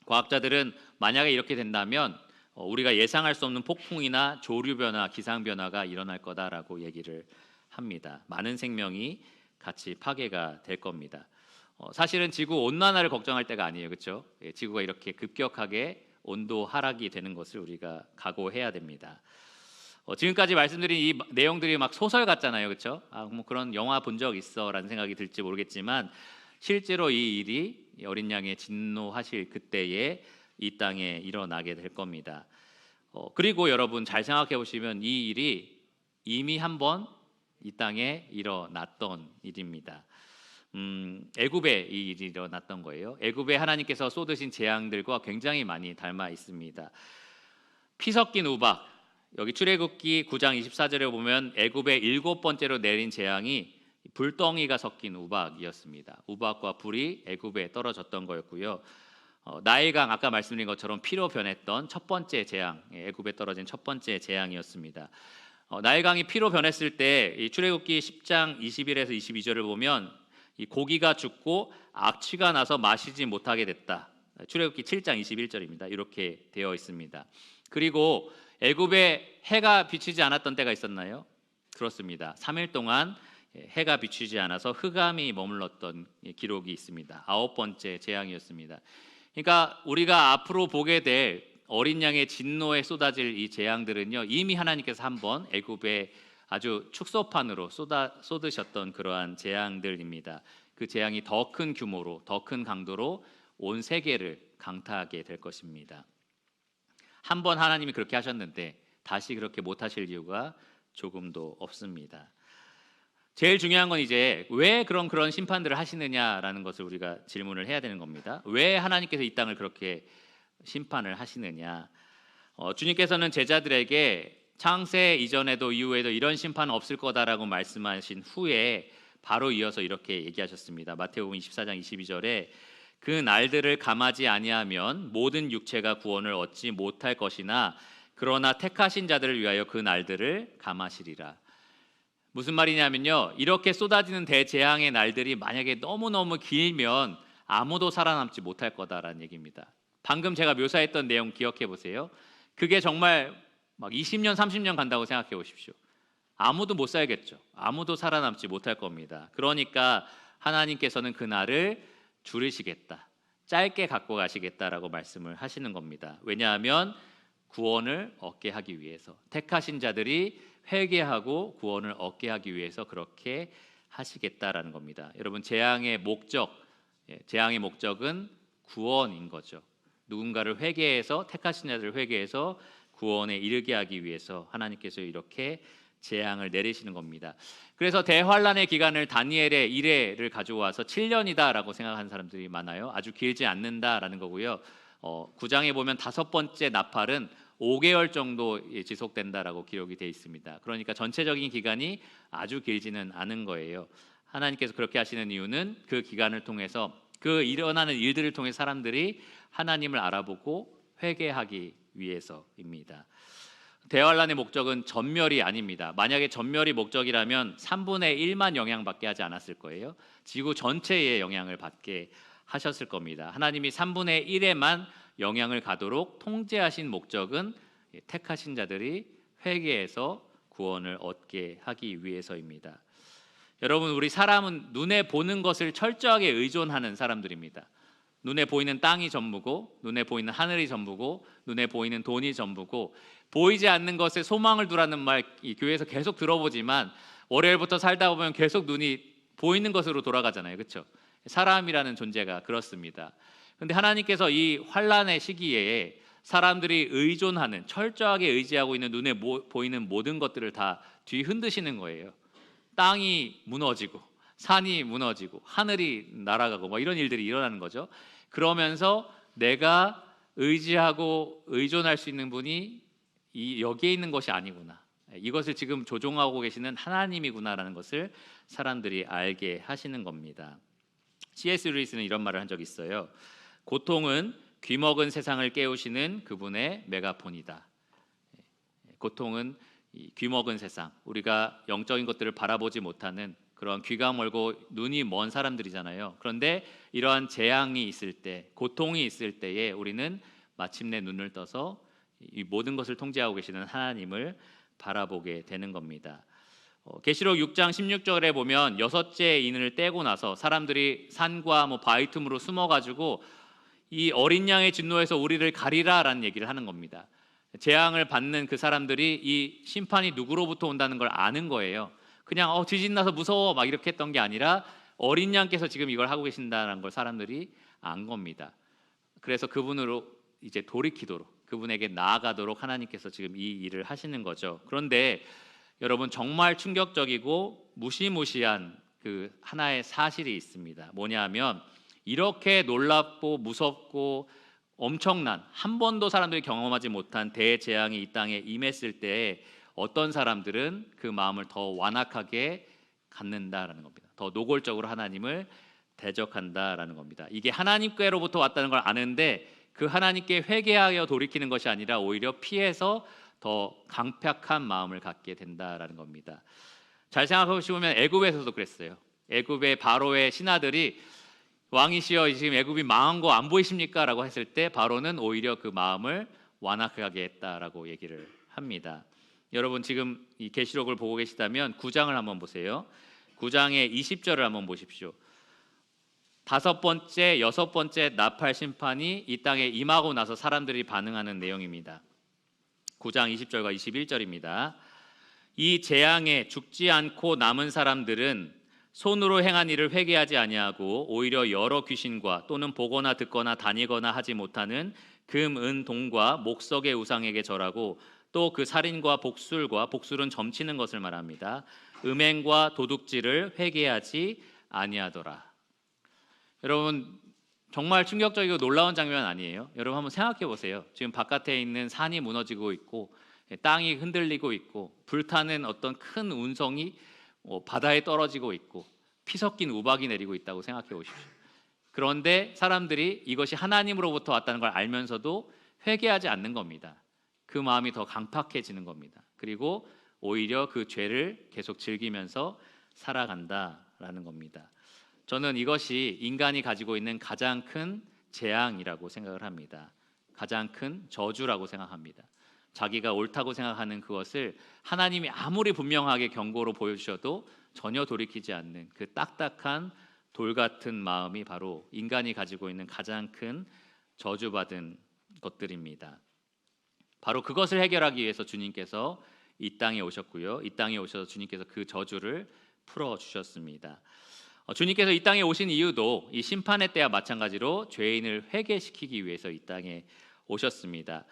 과학자들은 만약에 이렇게 된다면 우리가 예상할 수 없는 폭풍이나 조류 변화, 기상 변화가 일어날 거다라고 얘기를 합니다. 많은 생명이 같이 파괴가 될 겁니다. 사실은 지구 온난화를 걱정할 때가 아니에요, 그렇죠? 지구가 이렇게 급격하게 온도 하락이 되는 것을 우리가 각오해야 됩니다. 지금까지 말씀드린 이 내용들이 막 소설 같잖아요, 그렇죠? 뭐 그런 영화 본 적 있어라는 생각이 들지 모르겠지만 실제로 이 일이 어린 양의 진노하실 그때에 이 땅에 일어나게 될 겁니다. 그리고 여러분 잘 생각해 보시면 이 일이 이미 한번 이 땅에 일어났던 일입니다. 애굽에 이 일이 일어났던 거예요. 애굽에 하나님께서 쏟으신 재앙들과 굉장히 많이 닮아 있습니다. 피 섞인 우박, 여기 출애굽기 9장 24절에 보면 애굽의 7번째로 내린 재앙이 불덩이가 섞인 우박이었습니다. 우박과 불이 애굽에 떨어졌던 거였고요. 나일강, 아까 말씀드린 것처럼 피로 변했던 첫 번째 재앙, 애굽에 떨어진 첫 번째 재앙이었습니다. 나일강이 피로 변했을 때 출애굽기 10장 21에서 22절을 보면 이 고기가 죽고 악취가 나서 마시지 못하게 됐다. 출애굽기 7장 21절입니다. 이렇게 되어 있습니다. 그리고 애굽에 해가 비치지 않았던 때가 있었나요? 그렇습니다. 3일 동안 해가 비치지 않아서 흑암이 머물렀던 기록이 있습니다. 9번째 재앙이었습니다. 그러니까 우리가 앞으로 보게 될 어린 양의 진노에 쏟아질 이 재앙들은요, 이미 하나님께서 한번 애굽에 아주 축소판으로 쏟으셨던 그러한 재앙들입니다. 그 재앙이 더 큰 규모로, 더 큰 강도로 온 세계를 강타하게 될 것입니다. 한번 하나님이 그렇게 하셨는데 다시 그렇게 못하실 이유가 조금도 없습니다. 제일 중요한 건 이제 왜 그런 심판들을 하시느냐라는 것을 우리가 질문을 해야 되는 겁니다. 왜 하나님께서 이 땅을 그렇게 심판을 하시느냐? 주님께서는 제자들에게 창세 이전에도 이후에도 이런 심판은 없을 거다라고 말씀하신 후에 바로 이어서 이렇게 얘기하셨습니다. 마태복음 24장 22절에 그 날들을 감하지 아니하면 모든 육체가 구원을 얻지 못할 것이나 그러나 택하신 자들을 위하여 그 날들을 감하시리라. 무슨 말이냐면요, 이렇게 쏟아지는 대재앙의 날들이 만약에 너무너무 길면 아무도 살아남지 못할 거다라는 얘기입니다. 방금 제가 묘사했던 내용 기억해 보세요. 그게 정말 막 20년, 30년 간다고 생각해 보십시오. 아무도 못 살겠죠. 아무도 살아남지 못할 겁니다. 그러니까 하나님께서는 그날을 줄이시겠다, 짧게 갖고 가시겠다라고 말씀을 하시는 겁니다. 왜냐하면 구원을 얻게 하기 위해서, 택하신 자들이 회개하고 구원을 얻게 하기 위해서 그렇게 하시겠다라는 겁니다. 여러분, 재앙의 목적은 구원인 거죠. 누군가를 회개해서, 택하신 자들을 회개해서 구원에 이르게 하기 위해서 하나님께서 이렇게 재앙을 내리시는 겁니다. 그래서 대환란의 기간을 다니엘의 이래를 가져와서 7년이다라고 생각하는 사람들이 많아요. 아주 길지 않는다라는 거고요. 9장에 보면 5번째 나팔은 5개월 정도 지속된다라고 기록이 되어 있습니다. 그러니까 전체적인 기간이 아주 길지는 않은 거예요. 하나님께서 그렇게 하시는 이유는 그 기간을 통해서, 그 일어나는 일들을 통해 사람들이 하나님을 알아보고 회개하기 위해서입니다. 대환란의 목적은 전멸이 아닙니다. 만약에 전멸이 목적이라면 3분의 1만 영향받게 하지 않았을 거예요. 지구 전체에 영향을 받게 하셨을 겁니다. 하나님이 3분의 1에만 영향을 가도록 통제하신 목적은 택하신 자들이 회개해서 구원을 얻게 하기 위해서입니다. 여러분, 우리 사람은 눈에 보는 것을 철저하게 의존하는 사람들입니다. 눈에 보이는 땅이 전부고, 눈에 보이는 하늘이 전부고, 눈에 보이는 돈이 전부고, 보이지 않는 것에 소망을 두라는 말 이 교회에서 계속 들어보지만 월요일부터 살다 보면 계속 눈이 보이는 것으로 돌아가잖아요. 그렇죠? 사람이라는 존재가 그렇습니다. 그런데 하나님께서 이 환란의 시기에 사람들이 의존하는, 철저하게 의지하고 있는 눈에 보이는 모든 것들을 다 뒤흔드시는 거예요. 땅이 무너지고, 산이 무너지고, 하늘이 날아가고 뭐 이런 일들이 일어나는 거죠. 그러면서 내가 의지하고 의존할 수 있는 분이 여기에 있는 것이 아니구나, 이것을 지금 조종하고 계시는 하나님이구나라는 것을 사람들이 알게 하시는 겁니다. C.S. 루이스는 이런 말을 한 적이 있어요. 고통은 귀먹은 세상을 깨우시는 그분의 메가폰이다. 고통은 귀먹은 세상, 우리가 영적인 것들을 바라보지 못하는 그런 귀가 멀고 눈이 먼 사람들이잖아요. 그런데 이러한 재앙이 있을 때, 고통이 있을 때에 우리는 마침내 눈을 떠서 이 모든 것을 통제하고 계시는 하나님을 바라보게 되는 겁니다. 계시록 6장 16절에 보면 6째 인을 떼고 나서 사람들이 산과 바위 틈으로 숨어가지고 이 어린 양의 진노에서 우리를 가리라라는 얘기를 하는 겁니다. 재앙을 받는 그 사람들이 이 심판이 누구로부터 온다는 걸 아는 거예요. 그냥 지진 나서 무서워 막 이렇게 했던 게 아니라 어린 양께서 지금 이걸 하고 계신다는 걸 사람들이 안 겁니다. 그래서 그분으로 이제 돌이키도록, 그분에게 나아가도록 하나님께서 지금 이 일을 하시는 거죠. 그런데 여러분, 정말 충격적이고 무시무시한 그 하나의 사실이 있습니다. 뭐냐면 이렇게 놀랍고 무섭고 엄청난, 한 번도 사람들이 경험하지 못한 대재앙이 이 땅에 임했을 때 어떤 사람들은 그 마음을 더 완악하게 갖는다라는 겁니다. 더 노골적으로 하나님을 대적한다라는 겁니다. 이게 하나님께로부터 왔다는 걸 아는데 그 하나님께 회개하여 돌이키는 것이 아니라 오히려 피해서 더 강팍한 마음을 갖게 된다라는 겁니다. 잘 생각해 보시면 애굽에서도 그랬어요. 애굽의 바로의 신하들이 왕이시여 지금 애굽이 망한 거 안 보이십니까? 라고 했을 때 바로는 오히려 그 마음을 완악하게 했다라고 얘기를 합니다. 여러분, 지금 이 계시록을 보고 계시다면 9장을 한번 보세요. 9장의 20절을 한번 보십시오. 5번째, 6번째 나팔 심판이 이 땅에 임하고 나서 사람들이 반응하는 내용입니다. 9장 20절과 21절입니다. 이 재앙에 죽지 않고 남은 사람들은 손으로 행한 일을 회개하지 아니하고 오히려 여러 귀신과 또는 보거나 듣거나 다니거나 하지 못하는 금, 은, 동과 목석의 우상에게 절하고 또 그 살인과 복술은 점치는 것을 말합니다. 음행과 도둑질을 회개하지 아니하더라. 여러분, 정말 충격적이고 놀라운 장면 아니에요? 여러분 한번 생각해 보세요. 지금 바깥에 있는 산이 무너지고 있고 땅이 흔들리고 있고 불타는 어떤 큰 운성이 바다에 떨어지고 있고 피 섞인 우박이 내리고 있다고 생각해 보십시오. 그런데 사람들이 이것이 하나님으로부터 왔다는 걸 알면서도 회개하지 않는 겁니다. 그 마음이 더 강팍해지는 겁니다. 그리고 오히려 그 죄를 계속 즐기면서 살아간다라는 겁니다. 저는 이것이 인간이 가지고 있는 가장 큰 재앙이라고 생각을 합니다. 가장 큰 저주라고 생각합니다. 자기가 옳다고 생각하는 그것을 하나님이 아무리 분명하게 경고로 보여주셔도 전혀 돌이키지 않는 그 딱딱한 돌 같은 마음이 바로 인간이 가지고 있는 가장 큰 저주받은 것들입니다. 바로 그것을 해결하기 위해서 주님께서 이 땅에 오셨고요. 이 땅에 오셔서 주님께서 그 저주를 풀어주셨습니다. 주님께서 이 땅에 오신 이유도 이 심판의 때와 마찬가지로 죄인을 회개시키기 위해서 이 땅에 오셨습니다.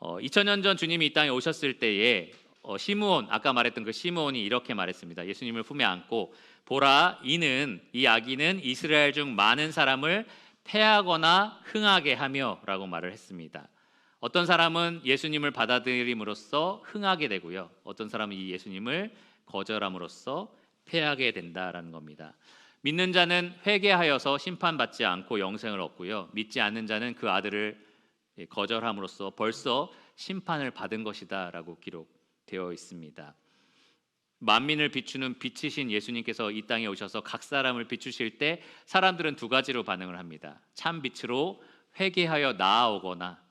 2000년 전 주님이 이 땅에 오셨을 때에 시므온, 아까 말했던 그 시므온이 이렇게 말했습니다. 예수님을 품에 안고 보라, 이 아기는 이스라엘 중 많은 사람을 패하거나 흥하게 하며 라고 말을 했습니다. 어떤 사람은 예수님을 받아들임으로써 흥하게 되고요, 어떤 사람은 이 예수님을 거절함으로써 패하게 된다라는 겁니다. 믿는 자는 회개하여서 심판받지 않고 영생을 얻고요, 믿지 않는 자는 그 아들을 거절함으로써 벌써 심판을 받은 것이다 라고 기록되어 있습니다. 만민을 비추는 빛이신 예수님께서 이 땅에 오셔서 각 사람을 비추실 때 사람들은 두 가지로 반응을 합니다. 참 빛으로 회개하여 나아오거나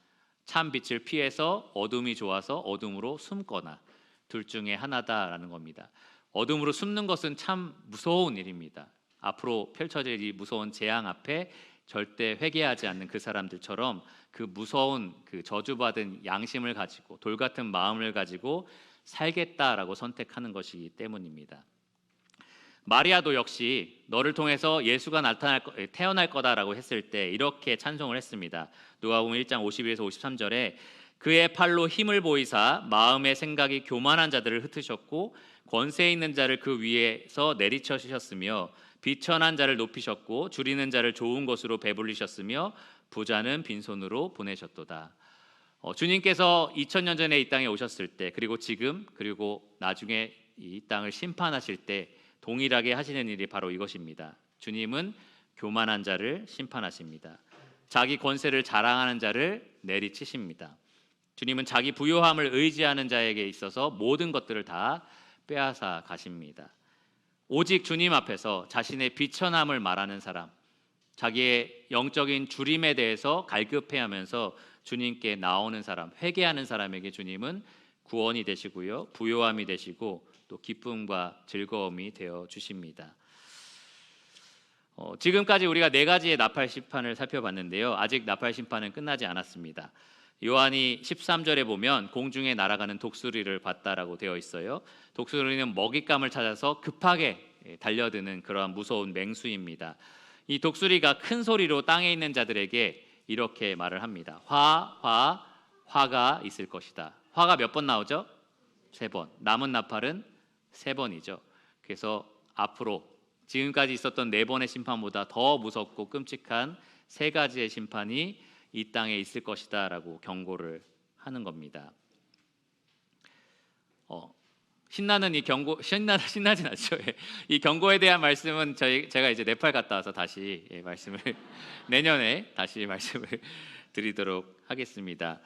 참 빛을 피해서 어둠이 좋아서 어둠으로 숨거나, 둘 중에 하나다라는 겁니다. 어둠으로 숨는 것은 참 무서운 일입니다. 앞으로 펼쳐질 이 무서운 재앙 앞에 절대 회개하지 않는 그 사람들처럼 그 무서운 그 저주받은 양심을 가지고 돌 같은 마음을 가지고 살겠다라고 선택하는 것이기 때문입니다. 마리아도 역시 너를 통해서 예수가 태어날 거다라고 했을 때 이렇게 찬송을 했습니다. 누가복음 1장 51에서 53절에 그의 팔로 힘을 보이사 마음의 생각이 교만한 자들을 흩으셨고 권세 있는 자를 그 위에서 내리쳐주셨으며 비천한 자를 높이셨고 줄이는 자를 좋은 것으로 배불리셨으며 부자는 빈손으로 보내셨도다. 주님께서 2000년 전에 이 땅에 오셨을 때, 그리고 지금, 그리고 나중에 이 땅을 심판하실 때 동일하게 하시는 일이 바로 이것입니다. 주님은 교만한 자를 심판하십니다. 자기 권세를 자랑하는 자를 내리치십니다. 주님은 자기 부요함을 의지하는 자에게 있어서 모든 것들을 다 빼앗아 가십니다. 오직 주님 앞에서 자신의 비천함을 말하는 사람, 자기의 영적인 주림에 대해서 갈급해하면서 주님께 나오는 사람, 회개하는 사람에게 주님은 구원이 되시고요, 부요함이 되시고 또 기쁨과 즐거움이 되어 주십니다. 지금까지 우리가 네 가지의 나팔 심판을 살펴봤는데요, 아직 나팔 심판은 끝나지 않았습니다. 요한이 13절에 보면 공중에 날아가는 독수리를 봤다라고 되어 있어요. 독수리는 먹잇감을 찾아서 급하게 달려드는 그러한 무서운 맹수입니다. 이 독수리가 큰 소리로 땅에 있는 자들에게 이렇게 말을 합니다. 화가 있을 것이다. 화가 몇 번 나오죠? 3번. 남은 나팔은 3번이죠. 그래서 앞으로 지금까지 있었던 4번의 심판보다 더 무섭고 끔찍한 3가지의 심판이 이 땅에 있을 것이다 라고 경고를 하는 겁니다. 신나는 이 경고, 신나진 않죠. 이 경고에 대한 말씀은 제가 이제 네팔 갔다 와서 다시 말씀을 내년에 다시 말씀을 드리도록 하겠습니다.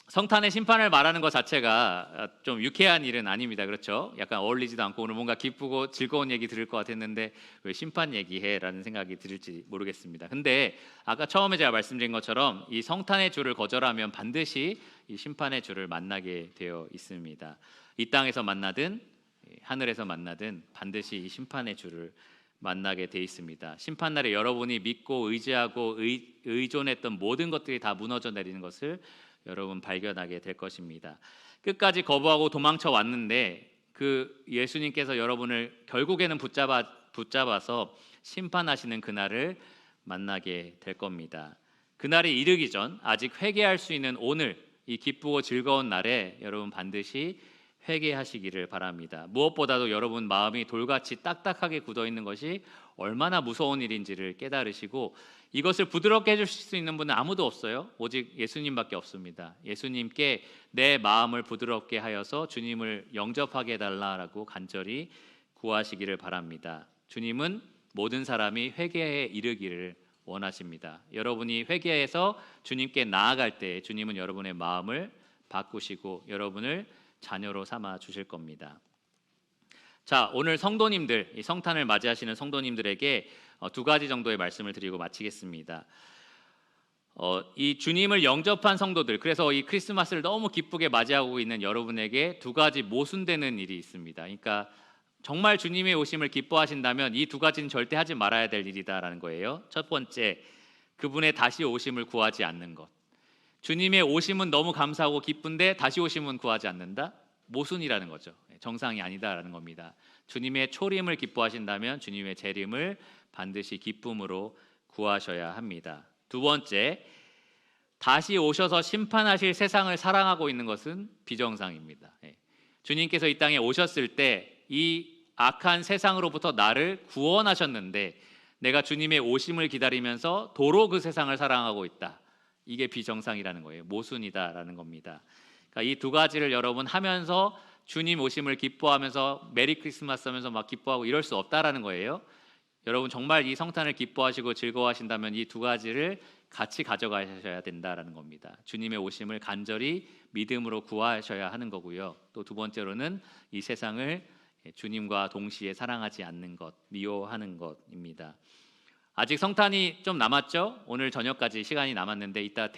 성탄의 심판을 말하는 것 자체가 좀 유쾌한 일은 아닙니다. 그렇죠? 약간 어울리지도 않고 오늘 뭔가 기쁘고 즐거운 얘기 들을 것 같았는데 왜 심판 얘기해? 라는 생각이 들을지 모르겠습니다. 근데 아까 처음에 제가 말씀드린 것처럼 이 성탄의 주를 거절하면 반드시 이 심판의 주를 만나게 되어 있습니다. 이 땅에서 만나든 하늘에서 만나든 반드시 이 심판의 주를 만나게 돼 있습니다. 심판날에 여러분이 믿고 의지하고 의존했던 모든 것들이 다 무너져 내리는 것을 여러분 발견하게 될 것입니다. 끝까지 거부하고 도망쳐 왔는데 그 예수님께서 여러분을 결국에는 붙잡아서 심판하시는 그날을 만나게 될 겁니다. 그날이 이르기 전 아직 회개할 수 있는 오늘, 이 기쁘고 즐거운 날에 여러분 반드시 회개하시기를 바랍니다. 무엇보다도 여러분 마음이 돌같이 딱딱하게 굳어있는 것이 얼마나 무서운 일인지를 깨달으시고 이것을 부드럽게 해주실 수 있는 분은 아무도 없어요. 오직 예수님밖에 없습니다. 예수님께 내 마음을 부드럽게 하여서 주님을 영접하게 해달라고 간절히 구하시기를 바랍니다. 주님은 모든 사람이 회개에 이르기를 원하십니다. 여러분이 회개해서 주님께 나아갈 때 주님은 여러분의 마음을 바꾸시고 여러분을 자녀로 삼아 주실 겁니다. 자, 오늘 성도님들, 이 성탄을 맞이하시는 성도님들에게 두 가지 정도의 말씀을 드리고 마치겠습니다. 이 주님을 영접한 성도들, 그래서 이 크리스마스를 너무 기쁘게 맞이하고 있는 여러분에게 두 가지 모순되는 일이 있습니다. 그러니까 정말 주님의 오심을 기뻐하신다면 이 두 가지는 절대 하지 말아야 될 일이다라는 거예요. 첫 번째, 그분의 다시 오심을 구하지 않는 것. 주님의 오심은 너무 감사하고 기쁜데 다시 오심은 구하지 않는다? 모순이라는 거죠. 정상이 아니다라는 겁니다. 주님의 초림을 기뻐하신다면 주님의 재림을 반드시 기쁨으로 구하셔야 합니다. 두 번째, 다시 오셔서 심판하실 세상을 사랑하고 있는 것은 비정상입니다. 주님께서 이 땅에 오셨을 때 이 악한 세상으로부터 나를 구원하셨는데 내가 주님의 오심을 기다리면서 도로 그 세상을 사랑하고 있다. 이게 비정상이라는 거예요. 모순이다라는 겁니다. 그러니까 이 두 가지를 여러분 하면서 주님 오심을 기뻐하면서 메리 크리스마스 하면서 막 기뻐하고 이럴 수 없다라는 거예요. 여러분 정말 이 성탄을 기뻐하시고 즐거워하신다면 이 두 가지를 같이 가져가셔야 된다라는 겁니다. 주님의 오심을 간절히 믿음으로 구하셔야 하는 거고요. 또 두 번째로는 이 세상을 주님과 동시에 사랑하지 않는 것, 미워하는 것입니다. 아직 성탄이 좀 남았죠? 오늘 저녁까지 시간이 남았는데 이따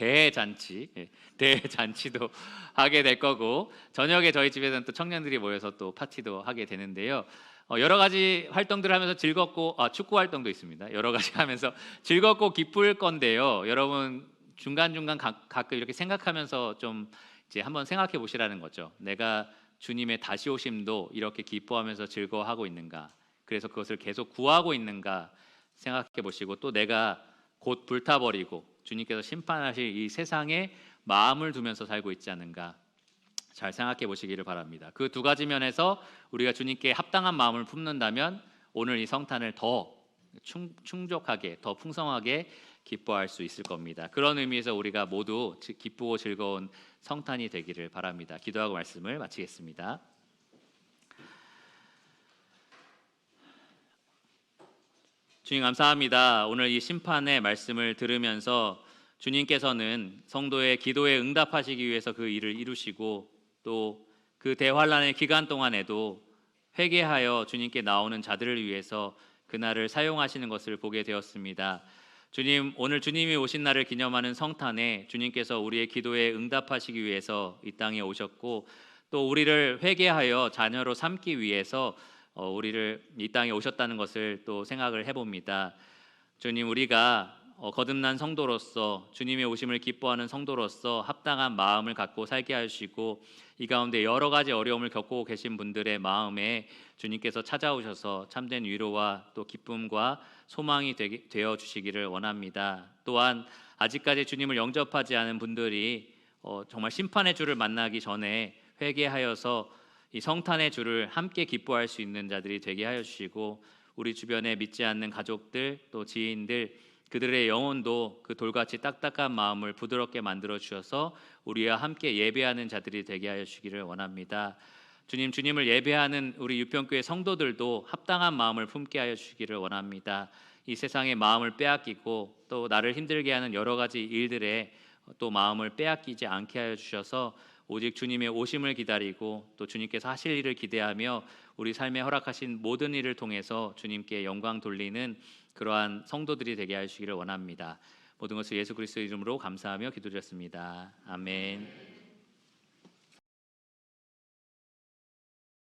대잔치도 하게 될 거고 저녁에 저희 집에서는 또 청년들이 모여서 또 파티도 하게 되는데요. 여러 가지 활동들을 하면서 즐겁고 축구 활동도 있습니다. 여러 가지 하면서 즐겁고 기쁠 건데요. 여러분 중간중간 가끔 이렇게 생각하면서 좀 이제 한번 생각해 보시라는 거죠. 내가 주님의 다시 오심도 이렇게 기뻐하면서 즐거워하고 있는가? 그래서 그것을 계속 구하고 있는가? 생각해 보시고 또 내가 곧 불타버리고 주님께서 심판하실 이 세상에 마음을 두면서 살고 있지 않은가? 잘 생각해 보시기를 바랍니다. 그 두 가지 면에서 우리가 주님께 합당한 마음을 품는다면 오늘 이 성탄을 더 충족하게, 더 풍성하게 기뻐할 수 있을 겁니다. 그런 의미에서 우리가 모두 기쁘고 즐거운 성탄이 되기를 바랍니다. 기도하고 말씀을 마치겠습니다. 주님 감사합니다. 오늘 이 심판의 말씀을 들으면서 주님께서는 성도의 기도에 응답하시기 위해서 그 일을 이루시고 또 그 대환란의 기간 동안에도 회개하여 주님께 나오는 자들을 위해서 그날을 사용하시는 것을 보게 되었습니다. 주님, 오늘 주님이 오신 날을 기념하는 성탄에 주님께서 우리의 기도에 응답하시기 위해서 이 땅에 오셨고 또 우리를 회개하여 자녀로 삼기 위해서 우리를 이 땅에 오셨다는 것을 또 생각을 해봅니다. 주님, 우리가 거듭난 성도로서 주님의 오심을 기뻐하는 성도로서 합당한 마음을 갖고 살게 하시고 이 가운데 여러 가지 어려움을 겪고 계신 분들의 마음에 주님께서 찾아오셔서 참된 위로와 또 기쁨과 소망이 되어 주시기를 원합니다. 또한 아직까지 주님을 영접하지 않은 분들이 정말 심판의 주를 만나기 전에 회개하여서 이 성탄의 주를 함께 기뻐할 수 있는 자들이 되게 하여 주시고 우리 주변에 믿지 않는 가족들 또 지인들 그들의 영혼도 그 돌같이 딱딱한 마음을 부드럽게 만들어 주셔서 우리와 함께 예배하는 자들이 되게 하여 주시기를 원합니다. 주님, 주님을 예배하는 우리 유평교회 성도들도 합당한 마음을 품게 하여 주시기를 원합니다. 이 세상의 마음을 빼앗기고 또 나를 힘들게 하는 여러 가지 일들에 또 마음을 빼앗기지 않게 하여 주셔서 오직 주님의 오심을 기다리고 또 주님께서 하실 일을 기대하며 우리 삶에 허락하신 모든 일을 통해서 주님께 영광 돌리는 그러한 성도들이 되게 하시기를 원합니다. 모든 것을 예수 그리스도의 이름으로 감사하며 기도드렸습니다. 아멘.